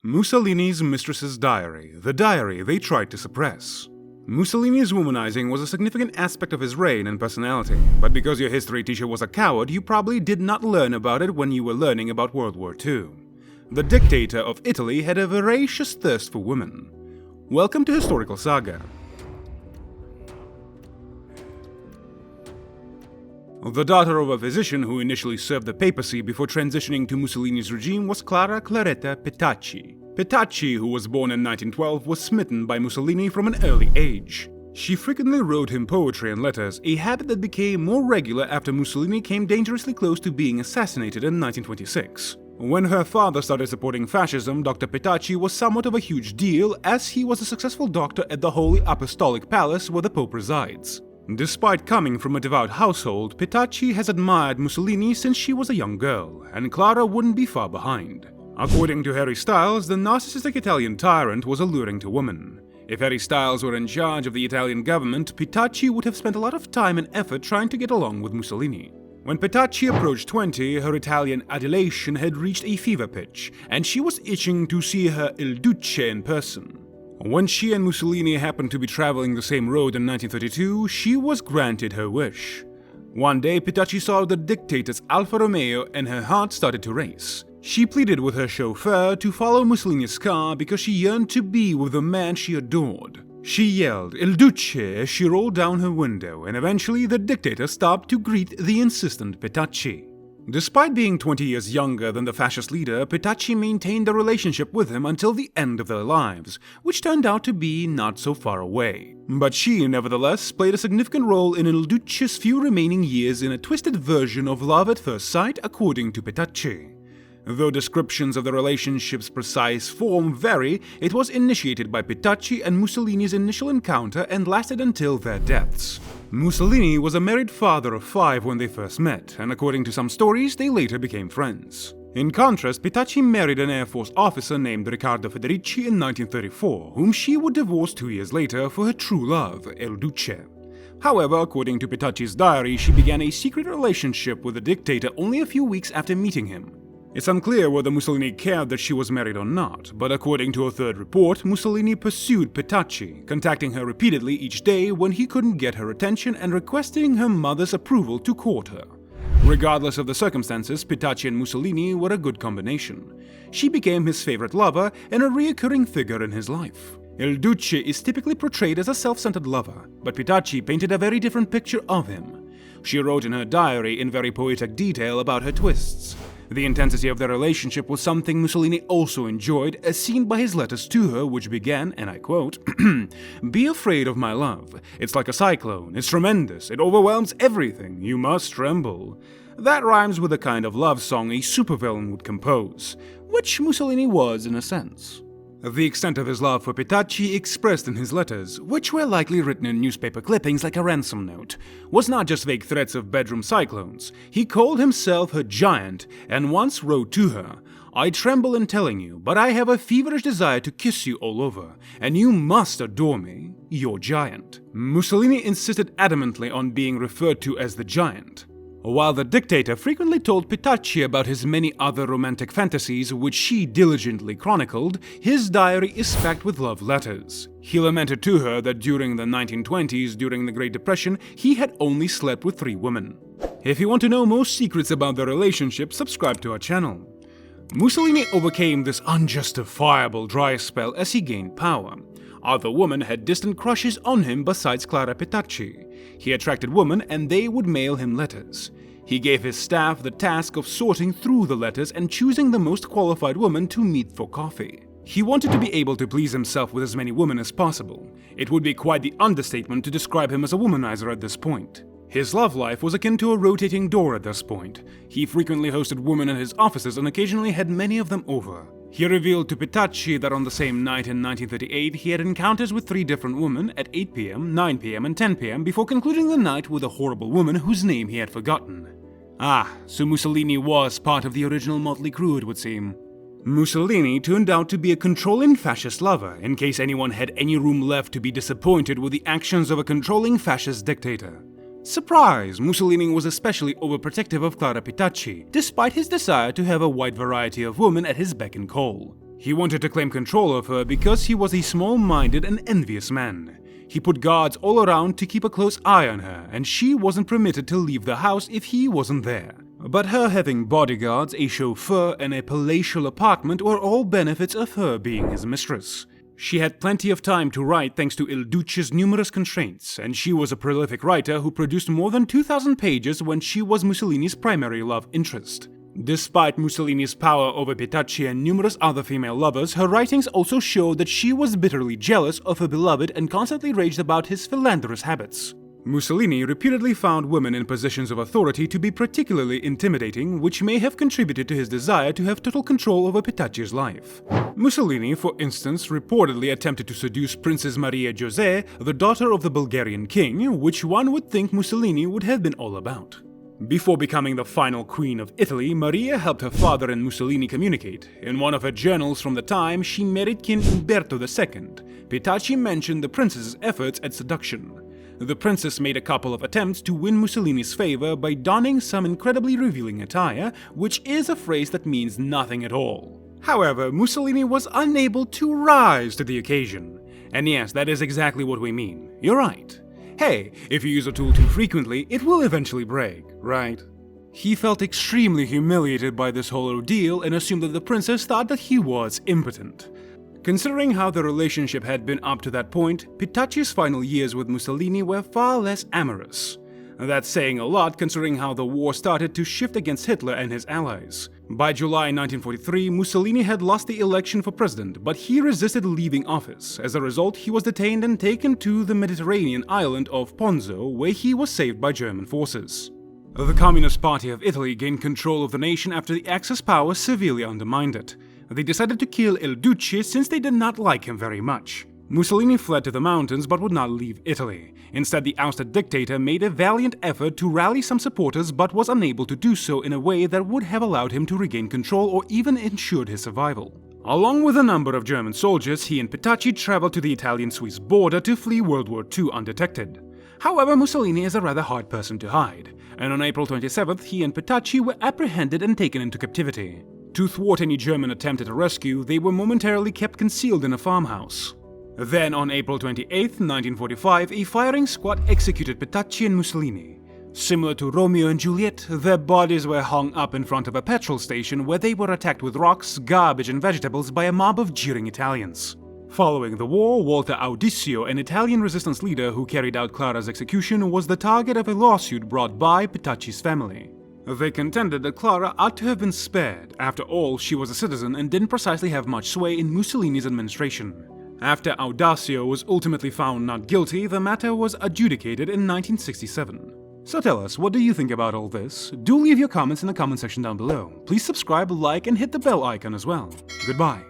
Mussolini's Mistress's diary, the diary they tried to suppress. Mussolini's womanizing was a significant aspect of his reign and personality, but because your history teacher was a coward, you probably did not learn about it when you were learning about World War II. The dictator of Italy had a voracious thirst for women. Welcome to Historical Saga. The daughter of a physician who initially served the papacy before transitioning to Mussolini's regime was Claretta Petacci. Petacci, who was born in 1912, was smitten by Mussolini from an early age. She frequently wrote him poetry and letters, a habit that became more regular after Mussolini came dangerously close to being assassinated in 1926. When her father started supporting fascism, Dr. Petacci was somewhat of a huge deal, as he was a successful doctor at the Holy Apostolic Palace where the Pope resides. Despite coming from a devout household, Petacci has admired Mussolini since she was a young girl, and Clara wouldn't be far behind. According to Harry Styles, the narcissistic Italian tyrant was alluring to women. If Harry Styles were in charge of the Italian government, Petacci would have spent a lot of time and effort trying to get along with Mussolini. When Petacci approached 20, her Italian adulation had reached a fever pitch, and she was itching to see her Il Duce in person. When she and Mussolini happened to be traveling the same road in 1932, she was granted her wish. One day, Petacci saw the dictator's Alfa Romeo and her heart started to race. She pleaded with her chauffeur to follow Mussolini's car because she yearned to be with the man she adored. She yelled Il Duce as she rolled down her window, and eventually the dictator stopped to greet the insistent Petacci. Despite being 20 years younger than the fascist leader, Petacci maintained a relationship with him until the end of their lives, which turned out to be not so far away. But she, nevertheless, played a significant role in Il Duce's few remaining years in a twisted version of love at first sight, according to Petacci. Though descriptions of the relationship's precise form vary, it was initiated by Petacci and Mussolini's initial encounter and lasted until their deaths. Mussolini was a married father of 5 when they first met, and according to some stories, they later became friends. In contrast, Petacci married an Air Force officer named Riccardo Federici in 1934, whom she would divorce 2 years later for her true love, Il Duce. However, according to Petacci's diary, she began a secret relationship with the dictator only a few weeks after meeting him. It's unclear whether Mussolini cared that she was married or not, but according to a third report, Mussolini pursued Petacci, contacting her repeatedly each day when he couldn't get her attention and requesting her mother's approval to court her. Regardless of the circumstances, Petacci and Mussolini were a good combination. She became his favorite lover and a recurring figure in his life. Il Duce is typically portrayed as a self-centered lover, but Petacci painted a very different picture of him. She wrote in her diary in very poetic detail about her twists. The intensity of their relationship was something Mussolini also enjoyed, as seen by his letters to her, which began, and I quote, "Be afraid of my love. It's like a cyclone. It's tremendous. It overwhelms everything. You must tremble." That rhymes with the kind of love song a supervillain would compose, which Mussolini was in a sense. The extent of his love for Petacci, expressed in his letters, which were likely written in newspaper clippings like a ransom note, was not just vague threats of bedroom cyclones. He called himself her giant, and once wrote to her, "I tremble in telling you, but I have a feverish desire to kiss you all over, and you must adore me, your giant." Mussolini insisted adamantly on being referred to as the giant. While the dictator frequently told Petacci about his many other romantic fantasies which she diligently chronicled, his diary is packed with love letters. He lamented to her that during the 1920s, during the Great Depression, he had only slept with 3 women. If you want to know more secrets about their relationship, subscribe to our channel. Mussolini overcame this unjustifiable dry spell as he gained power. Other women had distant crushes on him besides Clara Petacci. He attracted women and they would mail him letters. He gave his staff the task of sorting through the letters and choosing the most qualified woman to meet for coffee. He wanted to be able to please himself with as many women as possible. It would be quite the understatement to describe him as a womanizer at this point. His love life was akin to a rotating door at this point. He frequently hosted women at his offices and occasionally had many of them over. He revealed to Petacci that on the same night in 1938 he had encounters with 3 different women at 8 p.m., 9 p.m. and 10 p.m. before concluding the night with a horrible woman whose name he had forgotten. So Mussolini was part of the original motley crew, it would seem. Mussolini turned out to be a controlling fascist lover, in case anyone had any room left to be disappointed with the actions of a controlling fascist dictator. Surprise! Mussolini was especially overprotective of Clara Petacci, despite his desire to have a wide variety of women at his beck and call. He wanted to claim control of her because he was a small-minded and envious man. He put guards all around to keep a close eye on her, and she wasn't permitted to leave the house if he wasn't there. But her having bodyguards, a chauffeur, and a palatial apartment were all benefits of her being his mistress. She had plenty of time to write thanks to Il Duce's numerous constraints, and she was a prolific writer who produced more than 2,000 pages when she was Mussolini's primary love interest. Despite Mussolini's power over Petacci and numerous other female lovers, her writings also showed that she was bitterly jealous of her beloved and constantly raged about his philanderous habits. Mussolini reputedly found women in positions of authority to be particularly intimidating, which may have contributed to his desire to have total control over Petacci's life. Mussolini, for instance, reportedly attempted to seduce Princess Maria José, the daughter of the Bulgarian king, which one would think Mussolini would have been all about. Before becoming the final queen of Italy, Maria helped her father and Mussolini communicate. In one of her journals from the time, she married King Umberto II. Petacci mentioned the princess's efforts at seduction. The princess made a couple of attempts to win Mussolini's favor by donning some incredibly revealing attire, which is a phrase that means nothing at all. However, Mussolini was unable to rise to the occasion. And yes, that is exactly what we mean. You're right. Hey, if you use a tool too frequently, it will eventually break, right? He felt extremely humiliated by this whole ordeal and assumed that the princess thought that he was impotent. Considering how the relationship had been up to that point, Petacci's final years with Mussolini were far less amorous. That's saying a lot considering how the war started to shift against Hitler and his allies. By July 1943, Mussolini had lost the election for president, but he resisted leaving office. As a result, he was detained and taken to the Mediterranean island of Ponzo, where he was saved by German forces. The Communist Party of Italy gained control of the nation after the Axis power severely undermined it. They decided to kill Il Duce since they did not like him very much. Mussolini fled to the mountains but would not leave Italy. Instead, the ousted dictator made a valiant effort to rally some supporters but was unable to do so in a way that would have allowed him to regain control or even ensured his survival. Along with a number of German soldiers, he and Petacci traveled to the Italian-Swiss border to flee World War II undetected. However, Mussolini is a rather hard person to hide, and on April 27th, he and Petacci were apprehended and taken into captivity. To thwart any German attempt at a rescue, they were momentarily kept concealed in a farmhouse. Then, on April 28, 1945, a firing squad executed Petacci and Mussolini. Similar to Romeo and Juliet, their bodies were hung up in front of a petrol station where they were attacked with rocks, garbage and vegetables by a mob of jeering Italians. Following the war, Walter Audisio, an Italian resistance leader who carried out Clara's execution, was the target of a lawsuit brought by Petacci's family. They contended that Clara ought to have been spared. After all, she was a citizen and didn't precisely have much sway in Mussolini's administration. After Audisio was ultimately found not guilty, the matter was adjudicated in 1967. So tell us, what do you think about all this? Do leave your comments in the comment section down below. Please subscribe, like, and hit the bell icon as well. Goodbye.